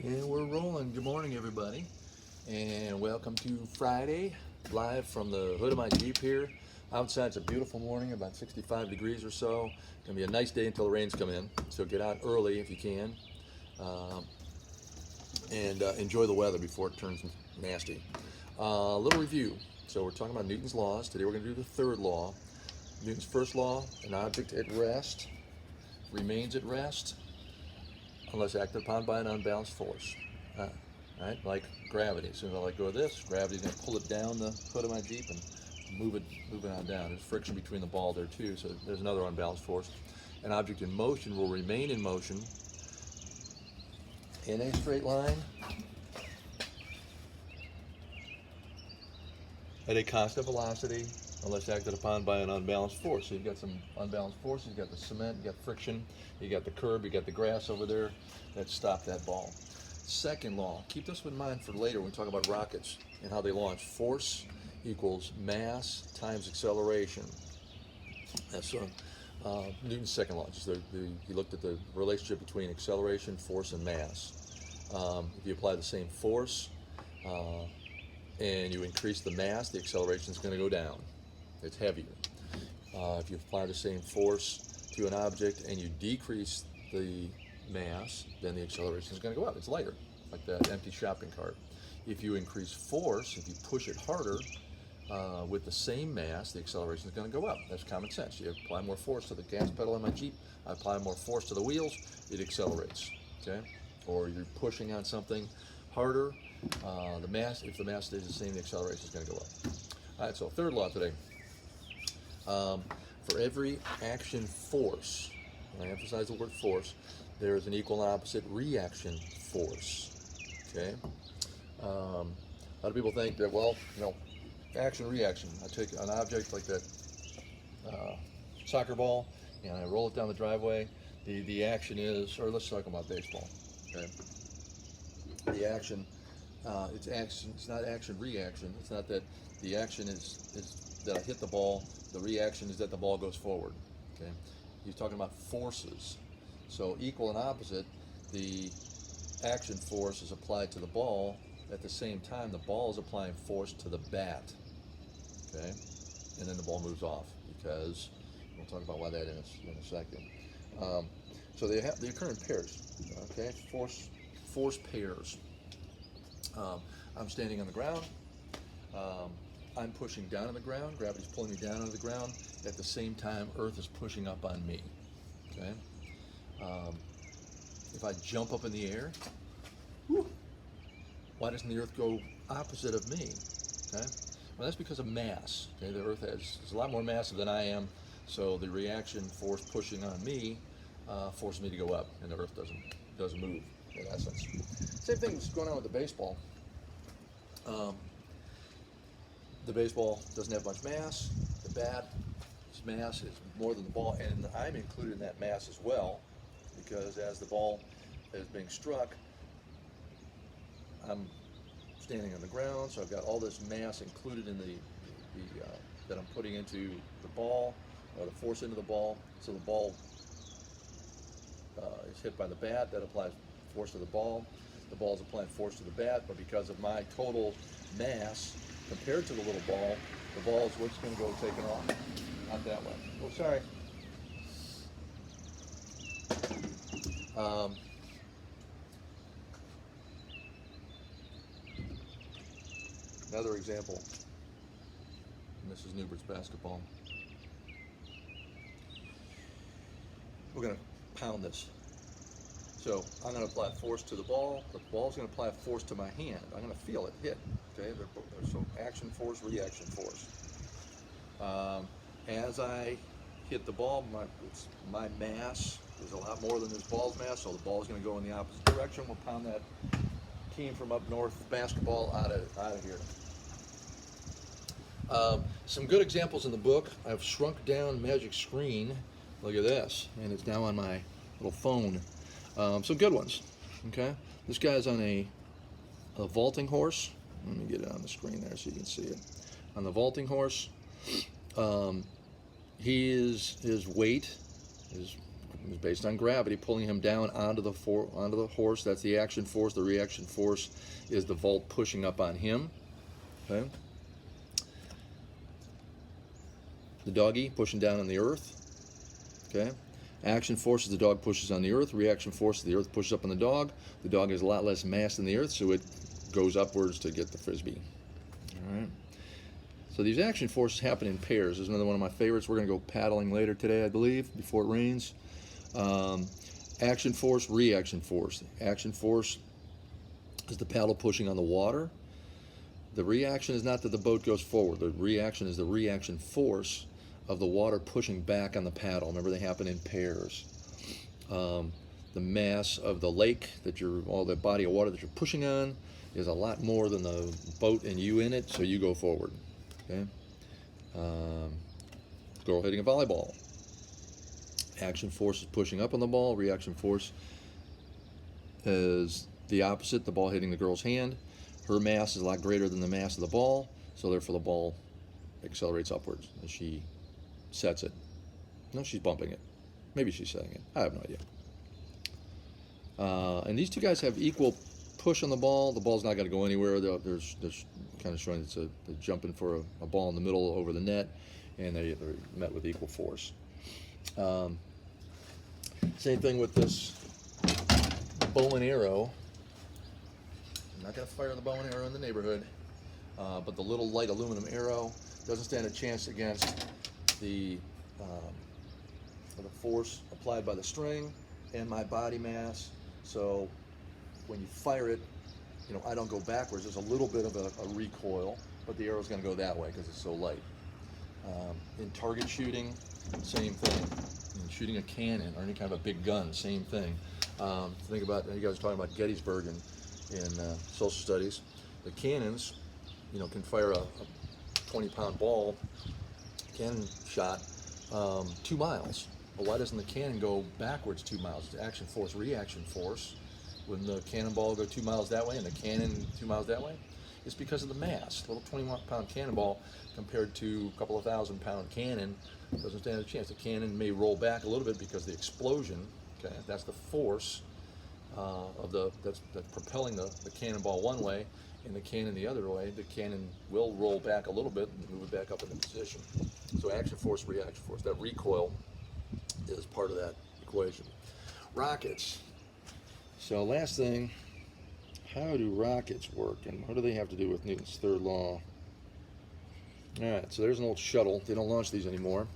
And we're rolling. Good morning, everybody, and welcome to Friday, live from the hood of my Jeep here. Outside, it's a beautiful morning, about 65 degrees or so. Gonna be a nice day until the rains come in, so get out early if you can, and enjoy the weather before it turns nasty. Little review. So we're talking about Newton's laws. Today we're gonna do the third law. Newton's first law: an object at rest remains at rest unless acted upon by an unbalanced force. Right? Like gravity. As soon as I let go of this, gravity's going to pull it down the hood of my Jeep and move it on down. There's friction between the ball there too, so there's another unbalanced force. An object in motion will remain in motion in a straight line at a constant velocity unless acted upon by an unbalanced force. So you've got some unbalanced forces. You've got the cement, you've got friction, you got the curb, you got the grass over there that stop that ball. Second law, keep this in mind for later when we talk about rockets and how they launch. Force equals mass times acceleration. That's Newton's second law. He looked at the relationship between acceleration, force, and mass. If you apply the same force and you increase the mass, the acceleration is going to go down. It's heavier. If you apply the same force to an object and you decrease the mass, then the acceleration is going to go up. It's lighter, like that empty shopping cart. If you increase force, if you push it harder with the same mass, the acceleration is going to go up. That's common sense. You apply more force to the gas pedal in my Jeep, I apply more force to the wheels, it accelerates. Okay? Or you're pushing on something harder, if the mass stays the same, the acceleration is going to go up. All right, so third law today. For every action force, and I emphasize the word force, there is an equal and opposite reaction force. Okay? A lot of people think that, well, action, reaction. I take an object like that soccer ball and I roll it down the driveway. The action is, or let's talk about baseball. Okay? The action, it's action. It's not action, reaction. It's not that the action is that I hit the ball. The reaction is that the ball goes forward. Okay? He's talking about forces. So equal and opposite, the action force is applied to the ball. At the same time, the ball is applying force to the bat. Okay? And then the ball moves off because we'll talk about why that in a second. So they occur in pairs. Okay? Force pairs. I'm standing on the ground. I'm pushing down on the ground. Gravity's pulling me down on the ground. At the same time, Earth is pushing up on me. Okay. If I jump up in the air, why doesn't the Earth go opposite of me? Okay. Well, that's because of mass. Okay. The Earth is a lot more massive than I am, so the reaction force pushing on me forces me to go up, and the Earth doesn't move in essence. Same thing is going on with the baseball. The baseball doesn't have much mass. The bat's mass is more than the ball, and I'm included in that mass as well, because as the ball is being struck, I'm standing on the ground, so I've got all this mass included in that I'm putting into the ball, or the force into the ball. So the ball is hit by the bat. That applies force to the ball. The ball is applying force to the bat, but because of my total mass compared to the little ball, the ball is what's going to go taking off. Not that way. Oh, sorry. Another example, and this is Neuberts basketball. We're going to pound this. So I'm going to apply force to the ball. The ball's going to apply force to my hand. I'm going to feel it hit. Okay, so action force, reaction force. As I hit the ball, my mass is a lot more than this ball's mass, so the ball is going to go in the opposite direction. We'll pound that team from up north basketball out of here. Some good examples in the book. I've shrunk down Magic Screen. Look at this, and it's now on my little phone. Some good ones. Okay, this guy's on a vaulting horse. Let me get it on the screen there so you can see it. On the vaulting horse, his weight is It's based on gravity pulling him down onto the horse. That's the action force. The reaction force is the vault pushing up on him. Okay. The doggy pushing down on the earth. Okay. Action force is the dog pushes on the earth. Reaction force is the earth pushes up on the dog. The dog has a lot less mass than the earth, so it goes upwards to get the frisbee. All right. So these action forces happen in pairs. This is another one of my favorites. We're going to go paddling later today, I believe, before it rains. Action force, reaction force. Action force is the paddle pushing on the water. The reaction is not that the boat goes forward. The reaction is the reaction force of the water pushing back on the paddle. Remember, they happen in pairs. The mass of the lake all the body of water that you're pushing on is a lot more than the boat and you in it, so you go forward. Okay. Girl hitting a volleyball. Action force is pushing up on the ball. Reaction force is the opposite, the ball hitting the girl's hand. Her mass is a lot greater than the mass of the ball, so therefore the ball accelerates upwards as she sets it. No, she's bumping it. Maybe she's setting it. I have no idea. And these two guys have equal push on the ball. The ball's not going to go anywhere. There's kind of showing they're jumping for a ball in the middle over the net, and they're met with equal force. Same thing with this bow and arrow. I'm not going to fire the bow and arrow in the neighborhood, but the little light aluminum arrow doesn't stand a chance against the force applied by the string and my body mass. So when you fire it, I don't go backwards. There's a little bit of a recoil, but the arrow's going to go that way because it's so light. In target shooting, same thing. In shooting a cannon or any kind of a big gun, same thing. Think about, you guys were talking about Gettysburg in social studies. The cannons, can fire a 20-pound ball, cannon shot, 2 miles. Well, why doesn't the cannon go backwards 2 miles? It's action force, reaction force. Wouldn't the cannonball go 2 miles that way and the cannon 2 miles that way? It's because of the mass. A little 21-pound cannonball compared to a couple of 1,000-pound cannon doesn't stand a chance. The cannon may roll back a little bit because the explosion, okay, that's the force that's propelling the cannonball one way and the cannon the other way. The cannon will roll back a little bit and move it back up into position. So action force, reaction force. That recoil is part of that equation. Rockets. So last thing, how do rockets work and what do they have to do with Newton's third law? All right, so there's an old shuttle. They don't launch these anymore.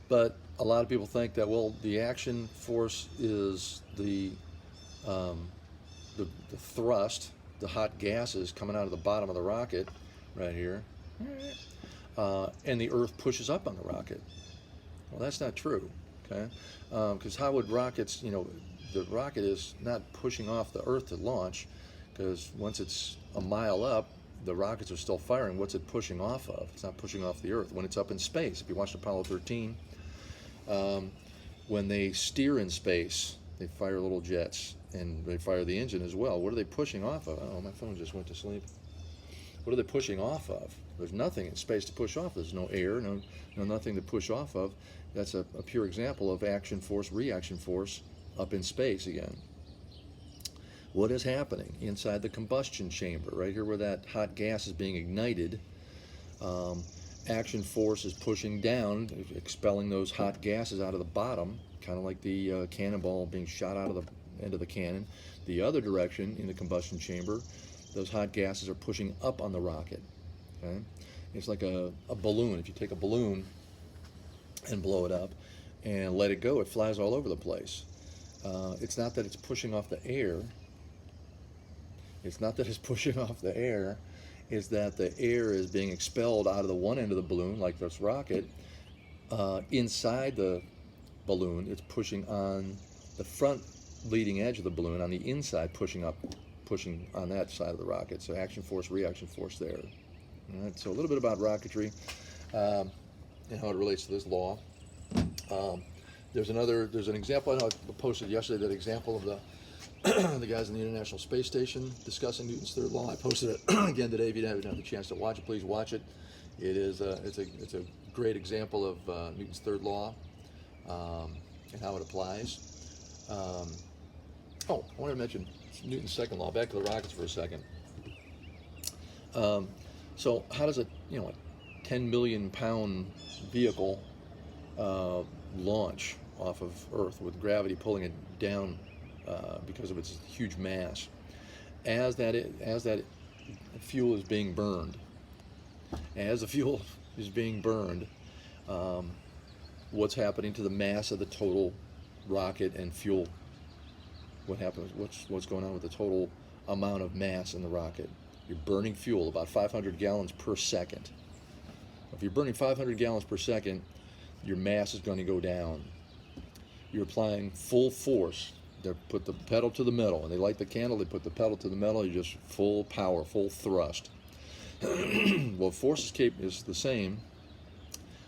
But a lot of people think that, well, the action force is the thrust, the hot gases coming out of the bottom of the rocket right here, and the earth pushes up on the rocket. Well, that's not true, okay? Because how would rockets, the rocket is not pushing off the earth to launch, because once it's a mile up, the rockets are still firing. What's it pushing off of? It's not pushing off the earth. When it's up in space, if you watched Apollo 13, when they steer in space, they fire little jets, and they fire the engine as well. What are they pushing off of? Oh, my phone just went to sleep. What are they pushing off of? There's nothing in space to push off. There's no air, no nothing to push off of. That's a pure example of action force, reaction force up in space again. What is happening inside the combustion chamber, right here where that hot gas is being ignited? Action force is pushing down, expelling those hot gases out of the bottom, kind of like the cannonball being shot out of the end of the cannon. The other direction in the combustion chamber, those hot gases are pushing up on the rocket. Okay? It's like a balloon. If you take a balloon and blow it up and let it go, it flies all over the place. It's not that it's pushing off the air. It's not that it's pushing off the air. It's that the air is being expelled out of the one end of the balloon, like this rocket. Inside the balloon, it's pushing on the front leading edge of the balloon, on the inside, pushing on that side of the rocket. So action force, reaction force there. All right, so a little bit about rocketry and how it relates to this law. There's an example, I know I posted yesterday that example of the guys in the International Space Station discussing Newton's third law. I posted it again today. If you haven't had the chance to watch it, please watch it. It's a great example of Newton's third law. and how it applies. Oh, I wanted to mention Newton's second law. Back to the rockets for a second. So how does a 10 million pound vehicle launch off of Earth with gravity pulling it down because of its huge mass? As that fuel is being burned, what's happening to the mass of the total rocket and fuel? What happens? What's going on with the total amount of mass in the rocket? You're burning fuel about 500 gallons per second. If you're burning 500 gallons per second, your mass is going to go down. You're applying full force. They put the pedal to the metal, and they light the candle. They put the pedal to the metal. You just full power, full thrust. Well, force is the same.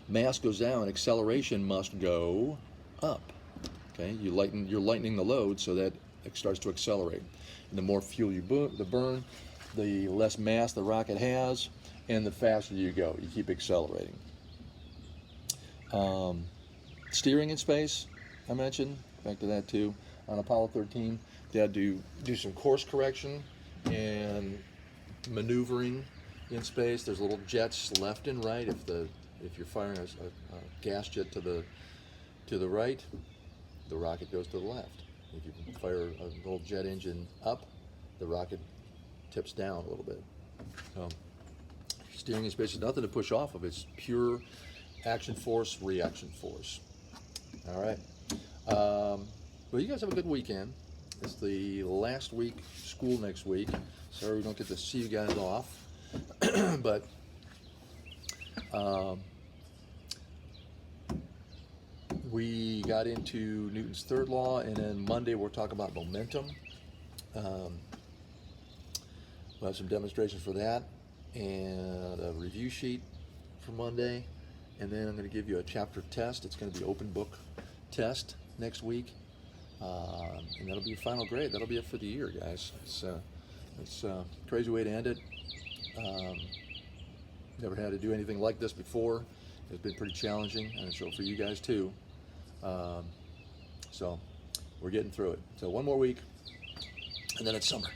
Mass goes down. Acceleration must go up. Okay, you're lightening the load so that it starts to accelerate. And the more fuel you burn, the less mass the rocket has, and the faster you go. You keep accelerating. Steering in space, I mentioned. Back to that too. On Apollo 13, they had to do some course correction and maneuvering in space. There's little jets left and right. If you're firing a gas jet to the right, the rocket goes to the left. If you fire a little jet engine up, the rocket tips down a little bit. So steering in space is nothing to push off of. It's pure action force, reaction force. All right. Well, you guys have a good weekend. It's the last week, school next week. Sorry we don't get to see you guys off. But we got into Newton's third law, and then Monday we'll talk about momentum. We'll have some demonstrations for that and a review sheet for Monday. And then I'm going to give you a chapter test. It's going to be open book test next week. And that'll be your final grade. That'll be it for the year, guys. It's a crazy way to end it. Never had to do anything like this before. It's been pretty challenging, and so for you guys too. So we're getting through it. So one more week, and then it's summer.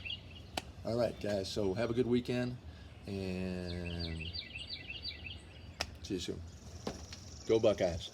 All right, guys. So have a good weekend, and see you soon. Go Buckeyes.